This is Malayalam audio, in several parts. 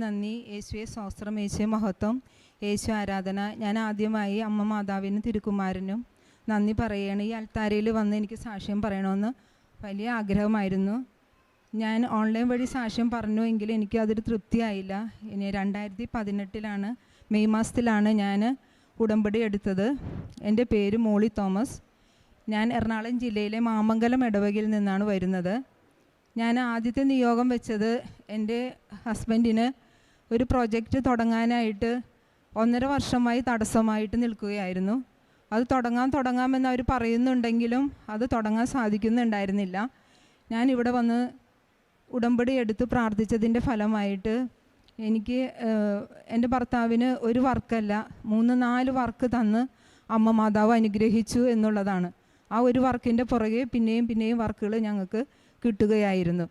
നന്ദി. യേശുവെ സ്തോത്രം, യേശുവെ മഹത്വം, യേശു ആരാധന. ഞാൻ ആദ്യമായി അമ്മ മാതാവിനും തിരുക്കുമാരനും നന്ദി പറയുകയാണ്. ഈ അൽത്താരയിൽ വന്ന് എനിക്ക് സാക്ഷ്യം പറയണമെന്ന് വലിയ ആഗ്രഹമായിരുന്നു. ഞാൻ ഓൺലൈൻ വഴി സാക്ഷ്യം പറഞ്ഞു എങ്കിലും എനിക്ക് അതൊരു തൃപ്തിയായില്ല. ഇനി 2018 മെയ് മാസത്തിലാണ് ഞാൻ ഉടമ്പടി എടുത്തത്. എൻ്റെ പേര് മോളി തോമസ്. ഞാൻ എറണാകുളം ജില്ലയിലെ മാമംഗലം ഇടവകയിൽ നിന്നാണ് വരുന്നത്. ഞാൻ ആദ്യത്തെ നിയോഗം വെച്ചത് എൻ്റെ ഹസ്ബൻഡിന് ഒരു പ്രൊജക്റ്റ് തുടങ്ങാനായിട്ട് 1.5 വർഷമായി തടസ്സമായിട്ട് നിൽക്കുകയായിരുന്നു. അത് തുടങ്ങാമെന്ന് അവർ പറയുന്നുണ്ടെങ്കിലും അത് തുടങ്ങാൻ സാധിക്കുന്നുണ്ടായിരുന്നില്ല. ഞാൻ ഇവിടെ വന്ന് ഉടമ്പടി എടുത്ത് പ്രാർത്ഥിച്ചതിൻ്റെ ഫലമായിട്ട് എനിക്ക് എൻ്റെ ഭർത്താവിന് ഒരു വർക്കല്ല 3-4 വർക്ക് തന്ന് അമ്മ മാതാവ് അനുഗ്രഹിച്ചു എന്നുള്ളതാണ്. ആ ഒരു വർക്കിൻ്റെ പുറകെ പിന്നെയും വർക്കുകൾ ഞങ്ങൾക്ക് കിട്ടുകയായിരുന്നു.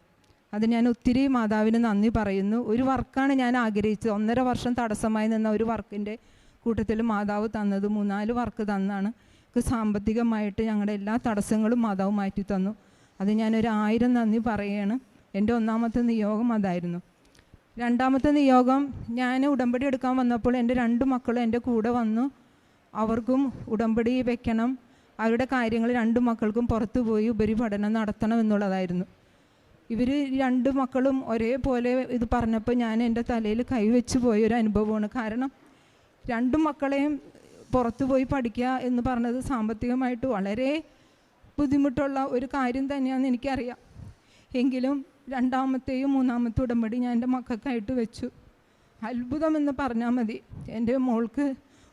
അത് ഞാൻ ഒത്തിരി മാതാവിന് നന്ദി പറയുന്നു. ഒരു വർക്കാണ് ഞാൻ ആഗ്രഹിച്ചത്. 1.5 വർഷം തടസ്സമായി നിന്ന ഒരു വർക്കിൻ്റെ കൂട്ടത്തിൽ മാതാവ് തന്നത് 3-4 വർക്ക് തന്നാണ്. സാമ്പത്തികമായിട്ട് ഞങ്ങളുടെ എല്ലാ തടസ്സങ്ങളും മാതാവ് മാറ്റി തന്നു. അത് ഞാനൊരു 1000 നന്ദി പറയുകയാണ്. എൻ്റെ 1ാമത്തെ നിയോഗം അതായിരുന്നു. 2ാമത്തെ നിയോഗം, ഞാൻ ഉടമ്പടി എടുക്കാൻ വന്നപ്പോൾ എൻ്റെ 2 മക്കളും എൻ്റെ കൂടെ വന്നു. അവർക്കും ഉടമ്പടി വെക്കണം, അവരുടെ കാര്യങ്ങൾ 2 മക്കൾക്കും പുറത്തു പോയി ഉപരിപഠനം നടത്തണം എന്നുള്ളതായിരുന്നു. ഇവർ 2 മക്കളും ഒരേപോലെ ഇത് പറഞ്ഞപ്പോൾ ഞാൻ എൻ്റെ തലയിൽ കൈവച്ച് പോയൊരു അനുഭവമാണ്. കാരണം 2 മക്കളെയും പുറത്തു പോയി പഠിക്കുക എന്ന് പറഞ്ഞത് സാമ്പത്തികമായിട്ട് വളരെ ബുദ്ധിമുട്ടുള്ള ഒരു കാര്യം തന്നെയാണെന്ന് എനിക്കറിയാം. എങ്കിലും 2ാമത്തെയും 3ാമത്തെ ഉടമ്പടി ഞാൻ എൻ്റെ മക്കൾക്കായിട്ട് വെച്ചു. അത്ഭുതമെന്ന് പറഞ്ഞാൽ മതി. എൻ്റെ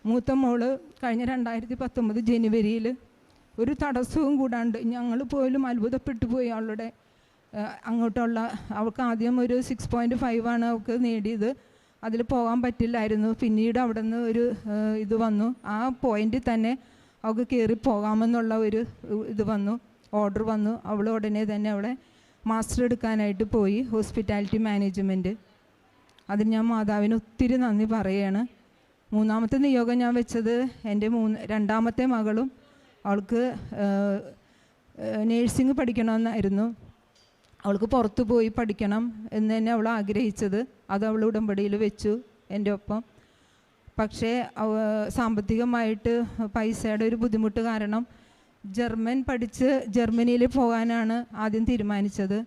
മൂത്ത മോള് കഴിഞ്ഞ 2019 ജനുവരിയിൽ ഒരു തടസ്സവും കൂടാണ്ട് ഞങ്ങൾ പോലും അത്ഭുതപ്പെട്ടു പോയി. അവളുടെ അങ്ങോട്ടുള്ള അവൾക്ക് ആദ്യം ഒരു 6.5 അവൾക്ക് നേടിയത്. അതിൽ പോകാൻ പറ്റില്ലായിരുന്നു. പിന്നീട് അവിടെ നിന്ന് ഒരു ഇത് വന്നു. ആ പോയിന്റിൽ തന്നെ അവൾക്ക് കയറി പോകാമെന്നുള്ള ഒരു ഇത് വന്നു, ഓർഡർ വന്നു. അവൾ ഉടനെ തന്നെ അവളെ മാസ്റ്റർ എടുക്കാനായിട്ട് പോയി, ഹോസ്പിറ്റാലിറ്റി മാനേജ്മെൻറ്റ്. അതിന് ഞാൻ മാതാവിന് ഒത്തിരി നന്ദി പറയുകയാണ്. 3ാമത്തെ നിയോഗം ഞാൻ വെച്ചത് എൻ്റെ 2ാമത്തെ മകളും അവൾക്ക് നേഴ്സിംഗ് പഠിക്കണമെന്നായിരുന്നു. അവൾക്ക് പുറത്തു പോയി പഠിക്കണം എന്ന് തന്നെ അവൾ ആഗ്രഹിച്ചത്. അത് അവൾ ഉടമ്പടിയിൽ വെച്ചു എൻ്റെ ഒപ്പം. പക്ഷേ സാമ്പത്തികമായിട്ട് പൈസയുടെ ഒരു ബുദ്ധിമുട്ട് കാരണം ജർമ്മൻ പഠിച്ച് ജർമ്മനിയിൽ പോകാനാണ് ആദ്യം തീരുമാനിച്ചത്.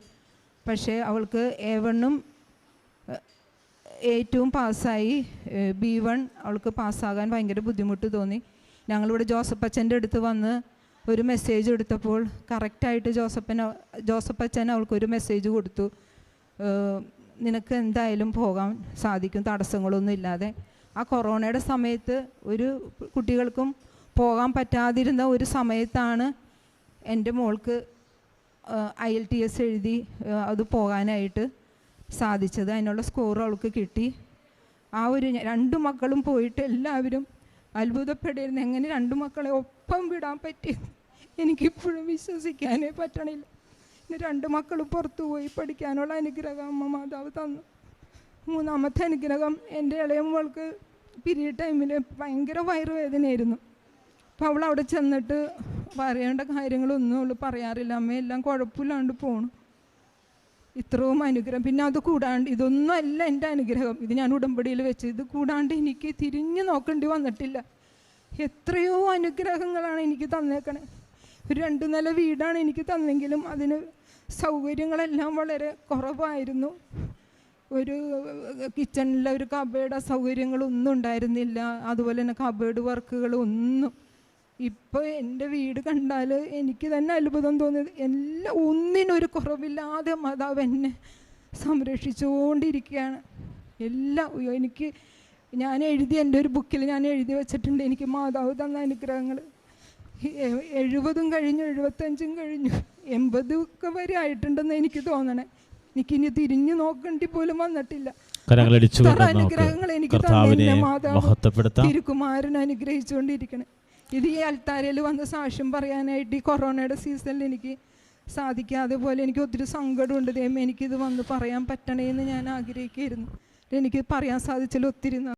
പക്ഷേ അവൾക്ക് A1ഉം A2ഉം പാസ്സായി. B1 അവൾക്ക് പാസ്സാകാൻ ഭയങ്കര ബുദ്ധിമുട്ട് തോന്നി. ഞങ്ങളിവിടെ ജോസഫ് അച്ഛൻ്റെ അടുത്ത് വന്ന് ഒരു മെസ്സേജ് എടുത്തപ്പോൾ കറക്റ്റായിട്ട് ജോസഫ് അച്ഛൻ അവൾക്കൊരു മെസ്സേജ് കൊടുത്തു, നിനക്ക് എന്തായാലും പോകാൻ സാധിക്കും തടസ്സങ്ങളൊന്നും ഇല്ലാതെ. ആ കൊറോണയുടെ സമയത്ത് ഒരു കുട്ടികൾക്കും പോകാൻ പറ്റാതിരുന്ന ഒരു സമയത്താണ് എൻ്റെ മോൾക്ക് IELTS എഴുതി അത് പോകാനായിട്ട് സാധിച്ചത്. അതിനുള്ള സ്കോർ അവൾക്ക് കിട്ടി. ആ ഒരു 2 മക്കളും പോയിട്ട് എല്ലാവരും അത്ഭുതപ്പെട്ടിരുന്നു. എങ്ങനെ 2 മക്കളെ ഒപ്പം വിടാൻ പറ്റി എനിക്കിപ്പോഴും വിശ്വസിക്കാനേ പറ്റണില്ല. 2 മക്കളും പുറത്തു പോയി പഠിക്കാനുള്ള അനുഗ്രഹം അമ്മ മാതാവ് തന്നു. 3ാമത്തെ അനുഗ്രഹം, എൻ്റെ ഇളയ മോൾക്ക് പീരീഡ് ടൈമിൽ ഭയങ്കര വയറുവേദനയായിരുന്നു. അപ്പോൾ അവൾ അവിടെ ചെന്നിട്ട് പറയേണ്ട കാര്യങ്ങളൊന്നും അവൾ പറയാറില്ല. അമ്മയെല്ലാം കുഴപ്പമില്ലാണ്ട് പോണു. ഇത്രയും അനുഗ്രഹം. പിന്നെ അത് കൂടാണ്ട്, ഇതൊന്നും അല്ല എൻ്റെ അനുഗ്രഹം, ഇത് ഞാൻ ഉടമ്പടിയിൽ വെച്ച്. ഇത് കൂടാണ്ട് എനിക്ക് തിരിഞ്ഞു നോക്കേണ്ടി വന്നിട്ടില്ല. എത്രയോ അനുഗ്രഹങ്ങളാണ് എനിക്ക് തന്നേക്കണേ. ഒരു 2 നില വീടാണ് എനിക്ക് തന്നെങ്കിലും അതിന് സൗകര്യങ്ങളെല്ലാം വളരെ കുറവായിരുന്നു. ഒരു കിച്ചണിലെ ഒരു കബേർഡ് സൗകര്യങ്ങളൊന്നും ഉണ്ടായിരുന്നില്ല. അതുപോലെ തന്നെ കബേർഡ് വർക്കുകളൊന്നും. ഇപ്പോൾ എൻ്റെ വീട് കണ്ടാൽ എനിക്ക് തന്നെ അത്ഭുതം തോന്നിയത്. ഒന്നിനൊരു കുറവില്ലാതെ മാതാവ് എന്നെ സംരക്ഷിച്ചുകൊണ്ടിരിക്കുകയാണ്. ഞാൻ എൻ്റെ ഒരു ബുക്കിൽ ഞാൻ എഴുതി വെച്ചിട്ടുണ്ട്, എനിക്ക് മാതാവ് തന്ന അനുഗ്രഹങ്ങൾ. 70 കഴിഞ്ഞു, 75 കഴിഞ്ഞു, 80 ഒക്കെ വരെ ആയിട്ടുണ്ടെന്ന് എനിക്ക് തോന്നണേ. എനിക്കിനി തിരിഞ്ഞു നോക്കേണ്ടി പോലും വന്നിട്ടില്ല. അനുഗ്രഹങ്ങൾ എനിക്ക് തന്നെ മാതാവ് തിരുക്കുമാരൻ അനുഗ്രഹിച്ചുകൊണ്ടിരിക്കണേ. ഇത് ഈ അൽത്താരയിൽ വന്ന് സാക്ഷ്യം പറയാനായിട്ട് ഈ കൊറോണയുടെ സീസണിൽ എനിക്ക് സാധിക്കാതെ പോലെ എനിക്ക് ഒത്തിരി സങ്കടമുണ്ട്. ദൈവമേ, എനിക്കിത് വന്ന് പറയാൻ പറ്റണേന്ന് ഞാൻ ആഗ്രഹിക്കുകയായിരുന്നു. എനിക്ക് പറയാൻ സാധിച്ചാൽ ഒത്തിരി